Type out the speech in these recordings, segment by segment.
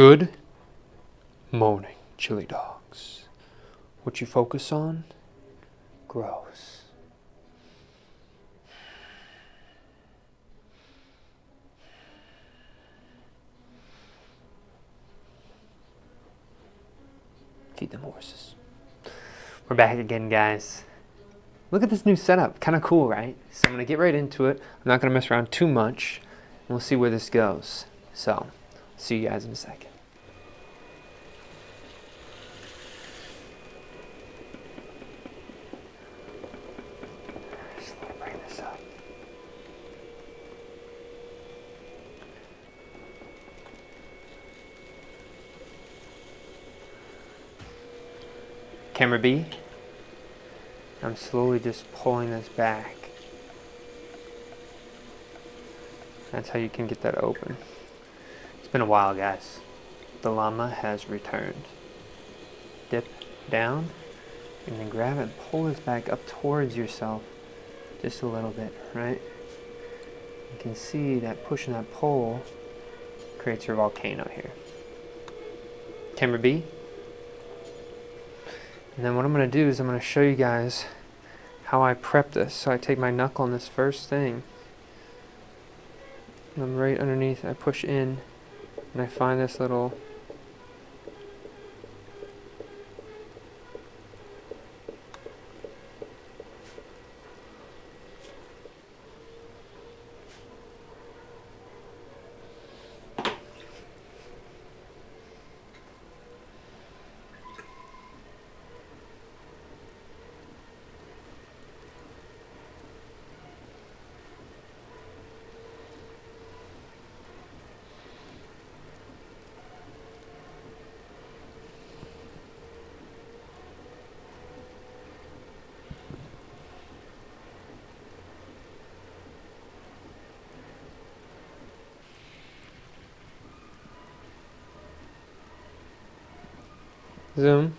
Good morning, chili dogs. What you focus on grows. Feed them horses. We're back again, guys. Look at this new setup. Kind of cool, right? So I'm going to get right into it. I'm not going to mess around too much. And we'll see where this goes. So, see you guys in a second. Just let me bring this up. Camera B. I'm slowly just pulling this back. That's how you can get that open. It's been a while, guys. The llama has returned. Dip down and then grab it and pull this back up towards yourself just a little bit, right? You can see that push and that pull creates your volcano here. Camera B. And then what I'm going to do is I'm going to show you guys how I prep this. So I take my knuckle on this first thing, and I'm right underneath, I push in, and I find this little zoom.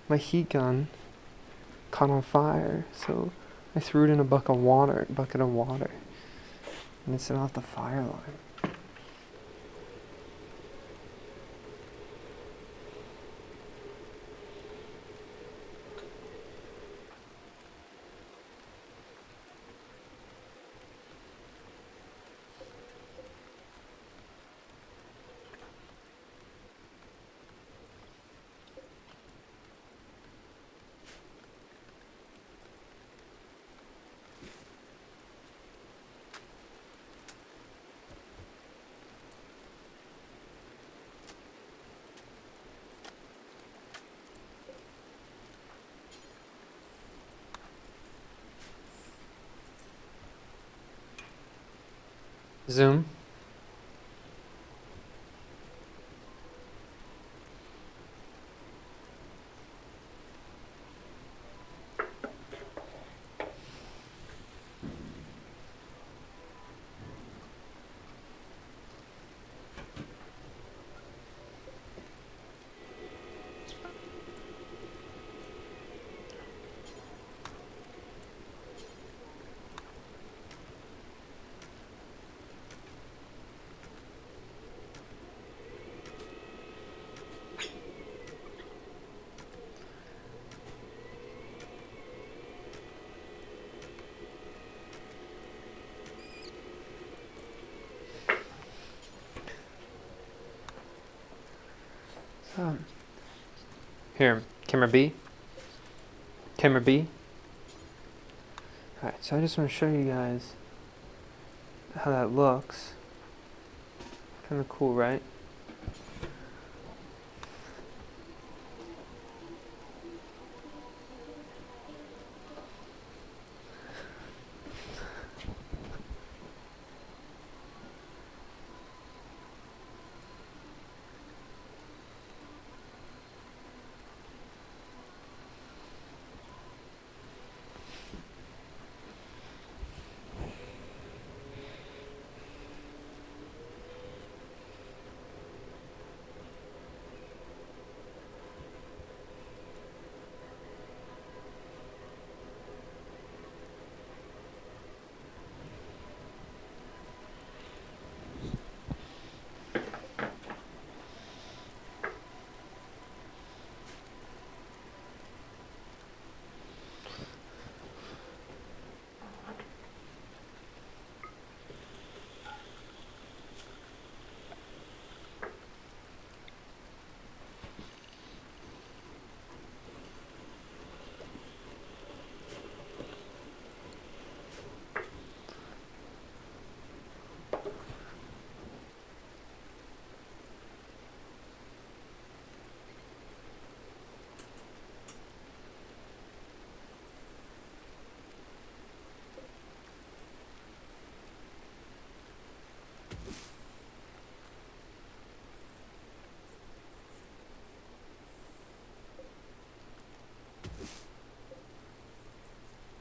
My heat gun caught on fire, so I threw it in a bucket of water, and it set off the fire line. Zoom. Here, Camera B. Camera B. Alright, so I just want to show you guys how that looks. Kind of cool, right?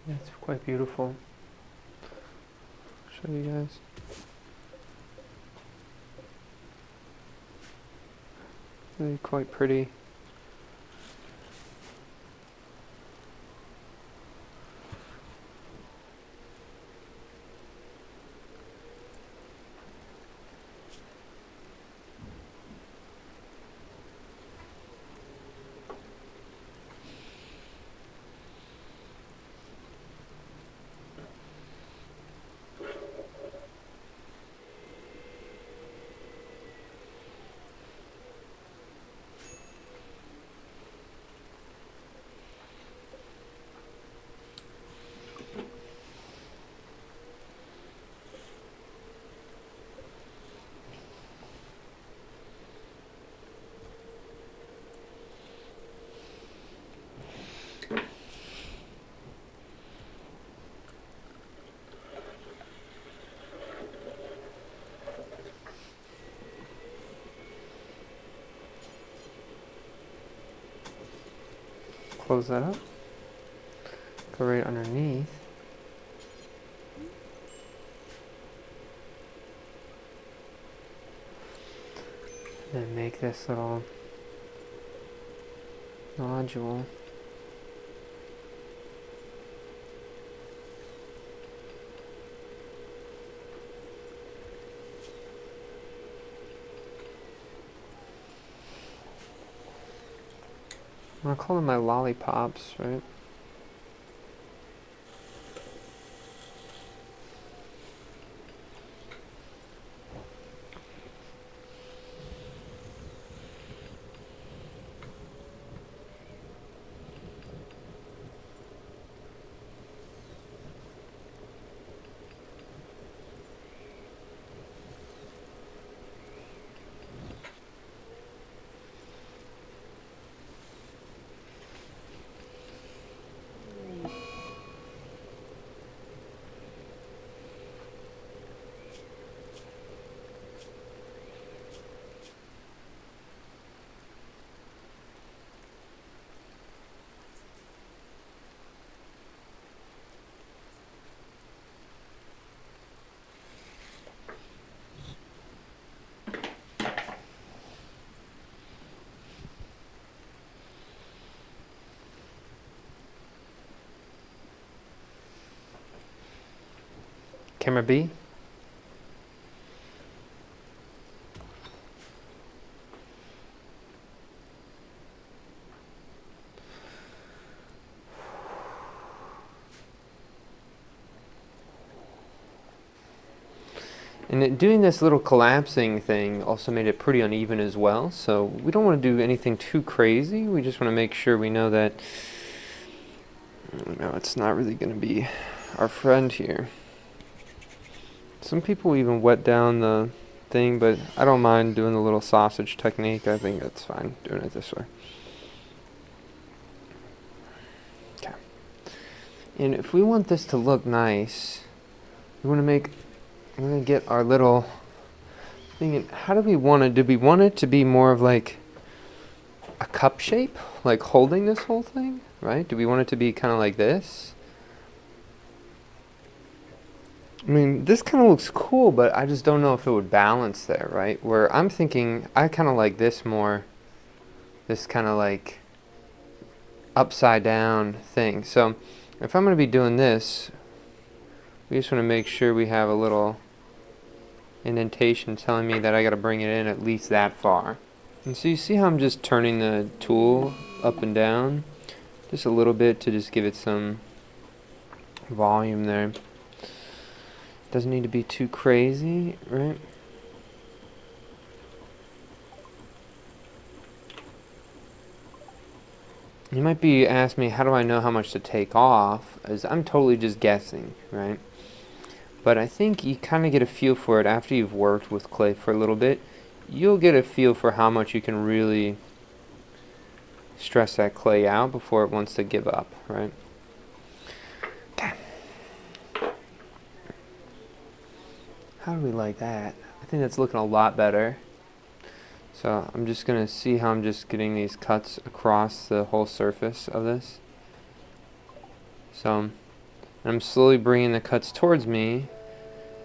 It's quite beautiful. Show you guys. Really quite pretty. Close that up. Go right underneath. And make this little nodule. I'm gonna call them my lollipops, right? Camera B. And doing this little collapsing thing also made it pretty uneven as well, so we don't want to do anything too crazy. We just want to make sure we know that, it's not really going to be our friend here. Some people even wet down the thing, but I don't mind doing the little sausage technique. I think that's fine doing it this way. Okay. And if we want this to look nice, we're gonna get our little thing. How do we want it? Do we want it to be more of like a cup shape, like holding this whole thing, right? Do we want it to be kind of like this? I mean, this kind of looks cool, but I just don't know if it would balance there, right? Where I'm thinking, I kind of like this more, this kind of like upside down thing. So if I'm going to be doing this, we just want to make sure we have a little indentation telling me that I got to bring it in at least that far. And so you see how I'm just turning the tool up and down just a little bit to just give it some volume there. Doesn't need to be too crazy, right? You might be asking me, how do I know how much to take off? As I'm totally just guessing, right? But I think you kind of get a feel for it after you've worked with clay for a little bit. You'll get a feel for how much you can really stress that clay out before it wants to give up, right? Okay. How do we like that? I think that's looking a lot better. So I'm just going to see how I'm just getting these cuts across the whole surface of this. So I'm slowly bringing the cuts towards me.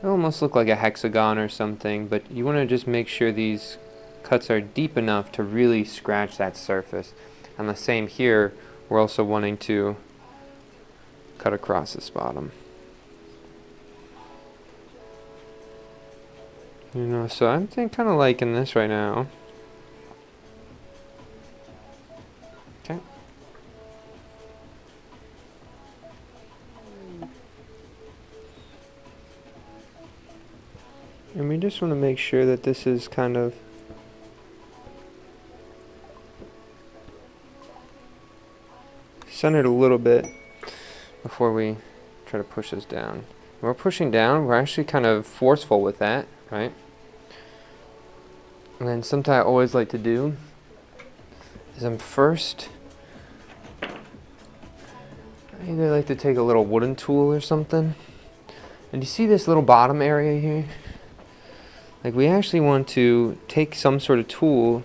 It almost look like a hexagon or something, but you want to just make sure these cuts are deep enough to really scratch that surface. And the same here, we're also wanting to cut across this bottom. So I'm kind of liking this right now. Okay. And we just want to make sure that this is kind of centered a little bit before we try to push this down. When we're pushing down, we're actually kind of forceful with that, right? And then something I always like to do is I either like to take a little wooden tool or something. And you see this little bottom area here? Like we actually want to take some sort of tool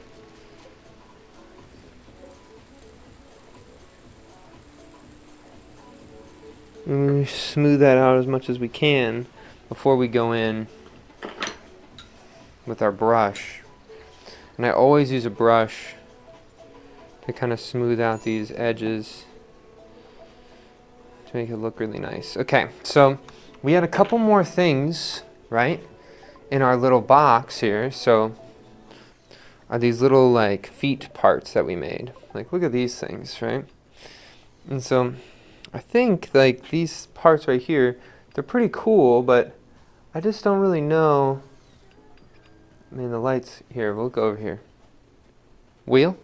and we smooth that out as much as we can before we go in with our brush. And I always use a brush to kind of smooth out these edges to make it look really nice. Okay, so we had a couple more things, right, in our little box here. So are these little like feet parts that we made. Like look at these things, right? And so I think like these parts right here, they're pretty cool, but I just don't really know. I mean, the lights here, we'll go over here. Wheel.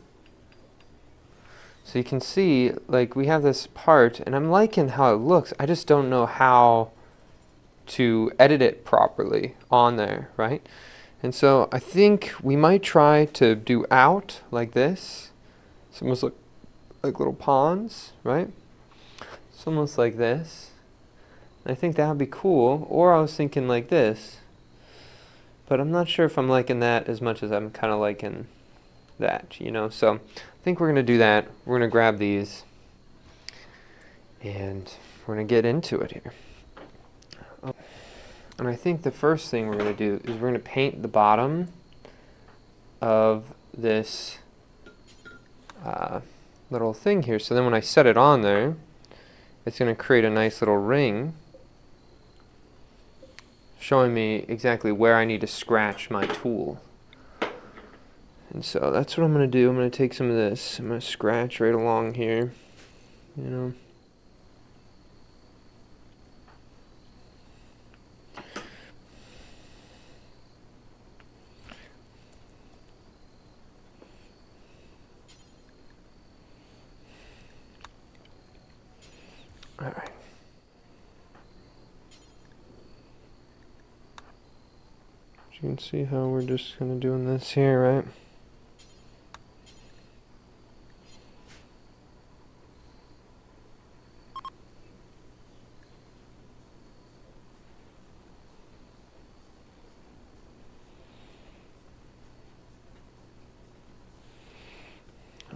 So you can see, like, we have this part, and I'm liking how it looks. I just don't know how to edit it properly on there, right? And so I think we might try to do out like this. It's almost like little ponds, right? It's almost like this. And I think that would be cool. Or I was thinking like this. But I'm not sure if I'm liking that as much as I'm kind of liking that, So I think we're going to do that. We're going to grab these. And we're going to get into it here. And I think the first thing we're going to do is we're going to paint the bottom of this little thing here. So then when I set it on there, it's going to create a nice little ring showing me exactly where I need to scratch my tool. And so that's what I'm going to do. I'm going to take some of this. I'm going to scratch right along here, All right. You can see how we're just kind of doing this here, right?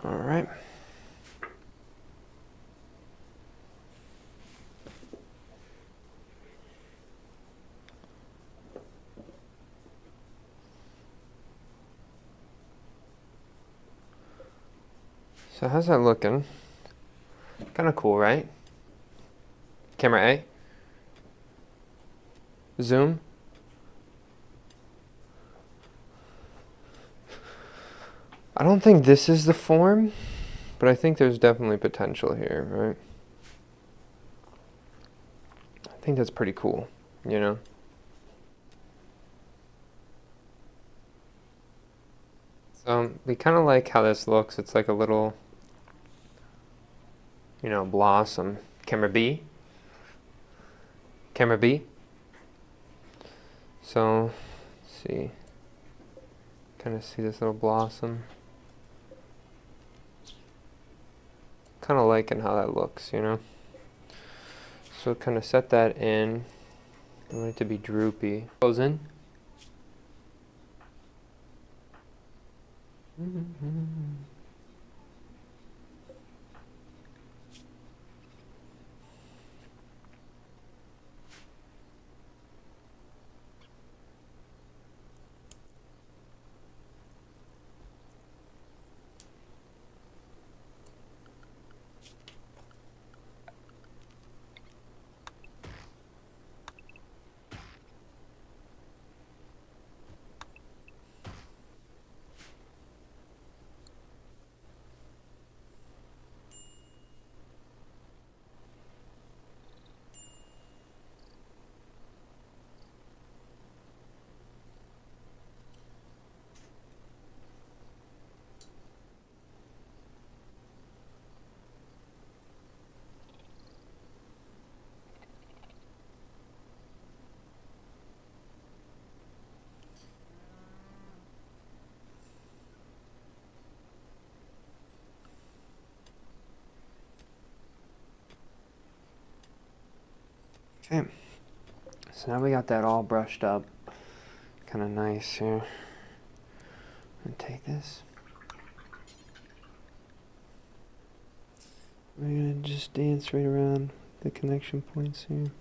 All right. So how's that looking? Kind of cool, right? Camera A. Zoom. I don't think this is the form, but I think there's definitely potential here, right? I think that's pretty cool, you know? We kind of like how this looks. It's like a little, you know, blossom. Camera B. Camera B. So, let's see. Kind of see this little blossom. Kind of liking how that looks, you know? So kind of set that in. I want it to be droopy. Goes in. Okay, so now we got that all brushed up. Kind of nice here. I'm gonna take this. We're gonna just dance right around the connection points here.